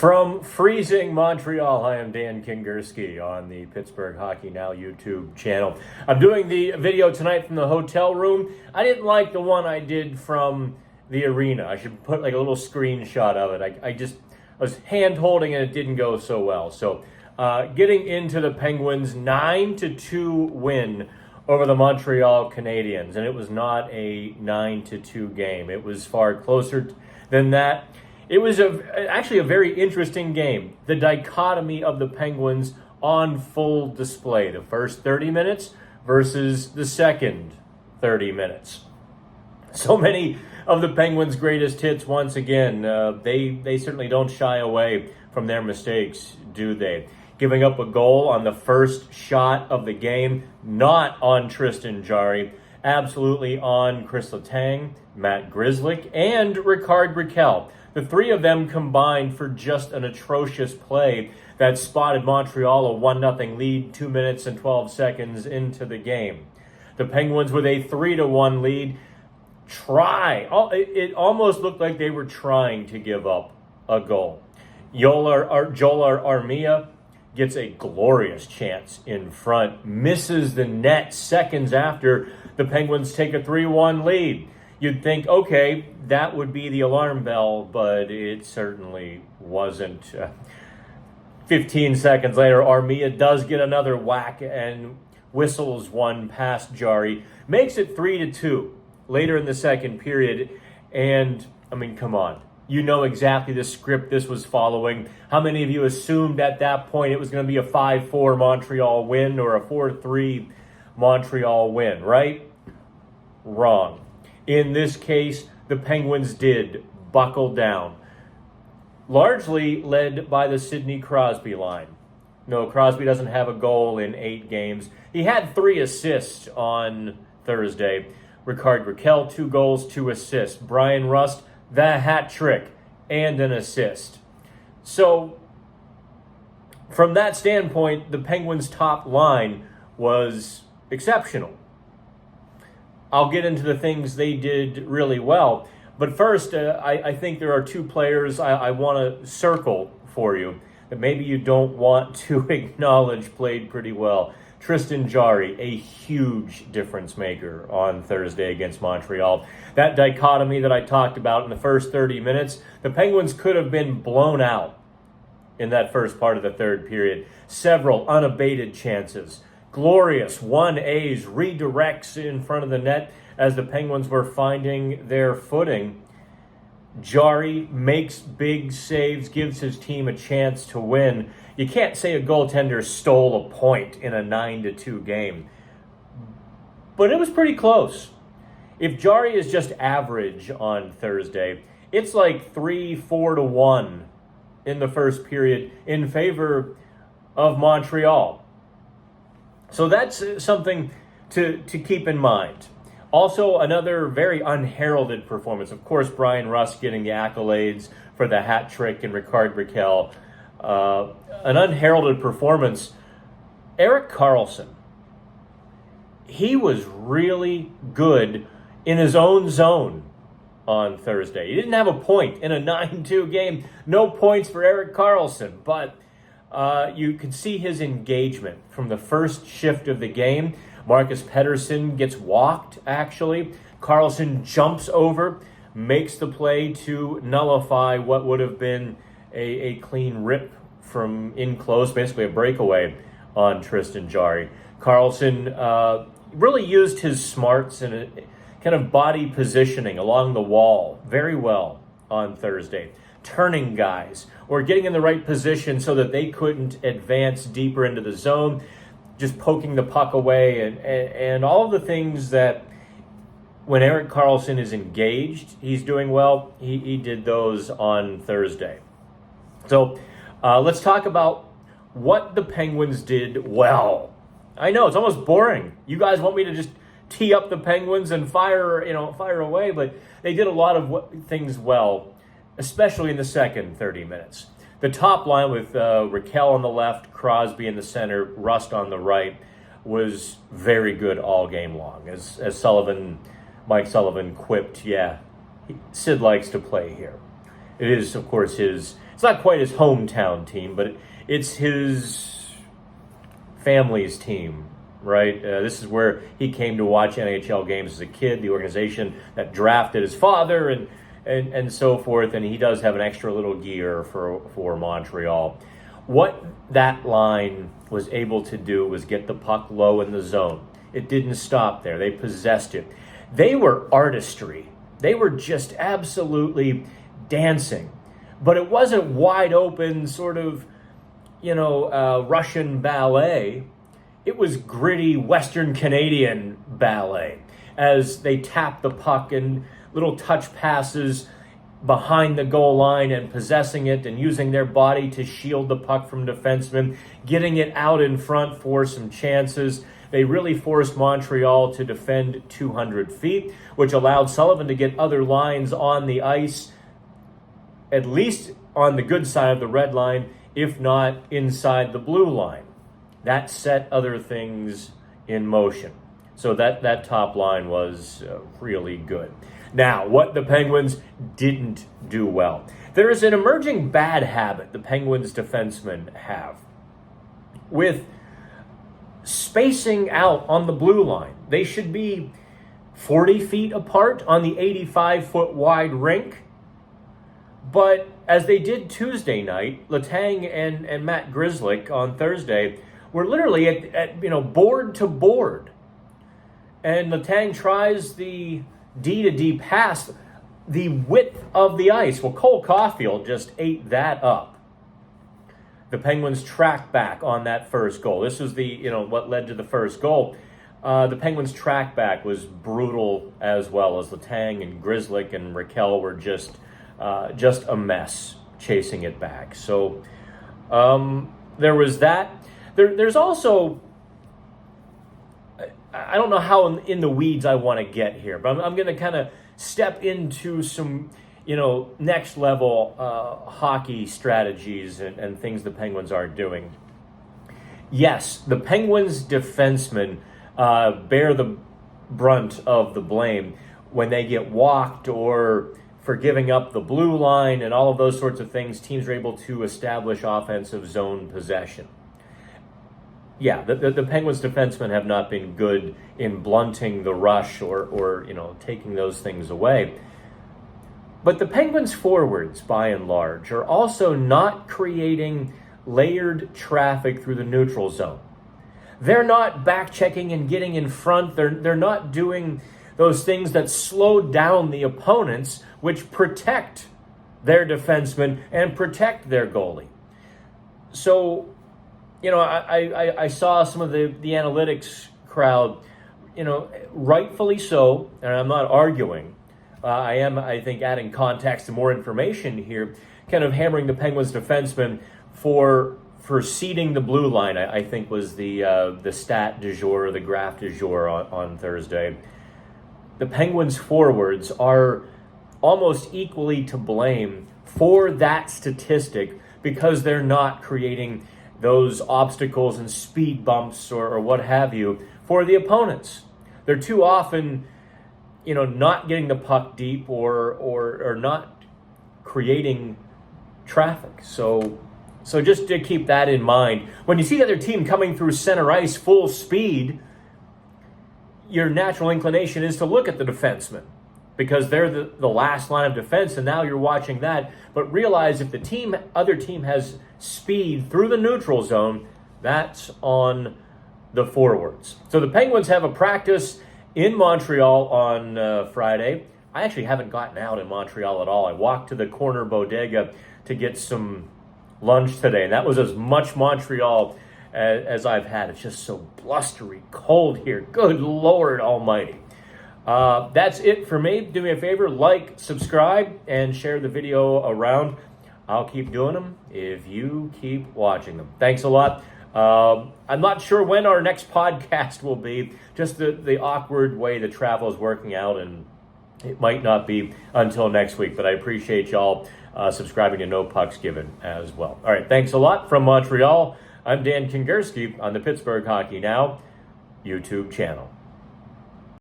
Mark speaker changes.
Speaker 1: From freezing Montreal, I am Dan Kingerski on the Pittsburgh Hockey Now YouTube channel. I'm doing the video tonight from the hotel room. I didn't like the one I did from the arena. I should put like a little screenshot of it. I was hand holding and it didn't go so well. So getting into the Penguins' 9-2 win over the Montreal Canadiens. And it was not a 9-2 game. It was far closer than that. It was actually a very interesting game. The dichotomy of the Penguins on full display. The first 30 minutes versus the second 30 minutes. So many of the Penguins' greatest hits once again. They certainly don't shy away from their mistakes, do they? Giving up a goal on the first shot of the game, not on Tristan Jarry, absolutely on Chris Letang, Matt Grzelcyk, and Rickard Rakell. The three of them combined for just an atrocious play that spotted Montreal a 1-0 lead 2 minutes and 12 seconds into the game. The Penguins with a 3-1 lead it almost looked like they were trying to give up a goal. Joel Armia gets a glorious chance in front, misses the net seconds after the Penguins take a 3-1 lead. You'd think, okay, that would be the alarm bell, but it certainly wasn't. 15 seconds later, Armia does get another whack and whistles one past Jarry. Makes it 3-2 later in the second period. And, I mean, come on. You know exactly the script this was following. How many of you assumed at that point it was going to be a 5-4 Montreal win or a 4-3 Montreal win, right? Wrong. In this case, the Penguins did buckle down, largely led by the Sidney Crosby line. No, Crosby doesn't have a goal in 8 games. He had 3 assists on Thursday. Rickard Rakell, 2 goals, 2 assists. Brian Rust, the hat trick and an assist. So, from that standpoint, the Penguins' top line was exceptional. I'll get into the things they did really well. But first, I think there are 2 players I want to circle for you that maybe you don't want to acknowledge played pretty well. Tristan Jarry, a huge difference maker on Thursday against Montreal. That dichotomy that I talked about in the first 30 minutes, the Penguins could have been blown out in that first part of the third period. Several unabated chances. Glorious 1-A's redirects in front of the net as the Penguins were finding their footing. Jarry makes big saves, gives his team a chance to win. You can't say a goaltender stole a point in a 9-2 game, but it was pretty close. If Jarry is just average on Thursday, it's like 3-4-1 in the first period in favor of Montreal. So that's something to keep in mind. Also, another very unheralded performance. Of course, Brian Rust getting the accolades for the hat trick and Rickard Rakell. An unheralded performance. Erik Karlsson. He was really good in his own zone on Thursday. He didn't have a point in a 9-2 game. No points for Erik Karlsson, but you could see his engagement from the first shift of the game. Marcus Pettersson gets walked, actually. Karlsson jumps over, makes the play to nullify what would have been a clean rip from in close, basically a breakaway on Tristan Jarry. Karlsson really used his smarts and a kind of body positioning along the wall very well on Thursday. Turning guys or getting in the right position so that they couldn't advance deeper into the zone, just poking the puck away and all of the things that when Erik Karlsson is engaged, he's doing well. He did those on Thursday. So let's talk about what the Penguins did well. I know it's almost boring. You guys want me to just tee up the Penguins and fire away, but they did a lot of things well, especially in the second 30 minutes. The top line with Rakell on the left, Crosby in the center, Rust on the right was very good all game long. As Mike Sullivan quipped, yeah, Sid likes to play here. It is, of course, it's not quite his hometown team, but it's his family's team, right? This is where he came to watch NHL games as a kid, the organization that drafted his father and so forth, and he does have an extra little gear for Montreal. What that line was able to do was get the puck low in the zone. It didn't stop there. They possessed it. They were artistry. They were just absolutely dancing. But it wasn't wide open sort of, Russian ballet. It was gritty Western Canadian ballet as they tapped the puck and little touch passes behind the goal line and possessing it and using their body to shield the puck from defensemen, getting it out in front for some chances. They really forced Montreal to defend 200 feet, which allowed Sullivan to get other lines on the ice, at least on the good side of the red line, if not inside the blue line. That set other things in motion. So that top line was really good. Now, what the Penguins didn't do well. There is an emerging bad habit the Penguins defensemen have with spacing out on the blue line. They should be 40 feet apart on the 85-foot wide rink. But as they did Tuesday night, Letang and Matt Grzelcyk on Thursday were literally at board to board. And Letang tries the D-to-D pass, the width of the ice. Well, Cole Caulfield just ate that up. The Penguins tracked back on that first goal. This was what led to the first goal. The Penguins' track back was brutal as well, as Letang and Grzelcyk and Raquel were just a mess chasing it back. So there was that. There's also, I don't know how in the weeds I want to get here, but I'm going to kind of step into some, next level hockey strategies and things the Penguins are doing. Yes, the Penguins defensemen bear the brunt of the blame when they get walked or for giving up the blue line and all of those sorts of things. Teams are able to establish offensive zone possession. Yeah, the Penguins defensemen have not been good in blunting the rush or taking those things away. But the Penguins forwards, by and large, are also not creating layered traffic through the neutral zone. They're not back-checking and getting in front. They're not doing those things that slow down the opponents, which protect their defensemen and protect their goalie. So, I saw some of the analytics crowd, rightfully so, and I'm not arguing. I think, adding context and more information here, kind of hammering the Penguins defensemen for seeding the blue line, I think was the stat du jour, the graph du jour on Thursday. The Penguins forwards are almost equally to blame for that statistic because they're not creating those obstacles and speed bumps or what have you for the opponents. They're too often, not getting the puck deep or not creating traffic. So just to keep that in mind, when you see the other team coming through center ice full speed, your natural inclination is to look at the defenseman because they're the last line of defense, and now you're watching that. But realize if the other team has speed through the neutral zone, that's on the forwards. So the Penguins have a practice in Montreal on Friday. I actually haven't gotten out in Montreal at all. I walked to the corner bodega to get some lunch today, and that was as much Montreal as I've had. It's just so blustery cold here. Good Lord Almighty. That's it for me. Do me a favor, like, subscribe, and share the video around. I'll keep doing them if you keep watching them. Thanks a lot. I'm not sure when our next podcast will be. Just the awkward way the travel is working out, and it might not be until next week. But I appreciate y'all subscribing to No Pucks Given as well. All right, thanks a lot from Montreal. I'm Dan Kingerski on the Pittsburgh Hockey Now YouTube channel.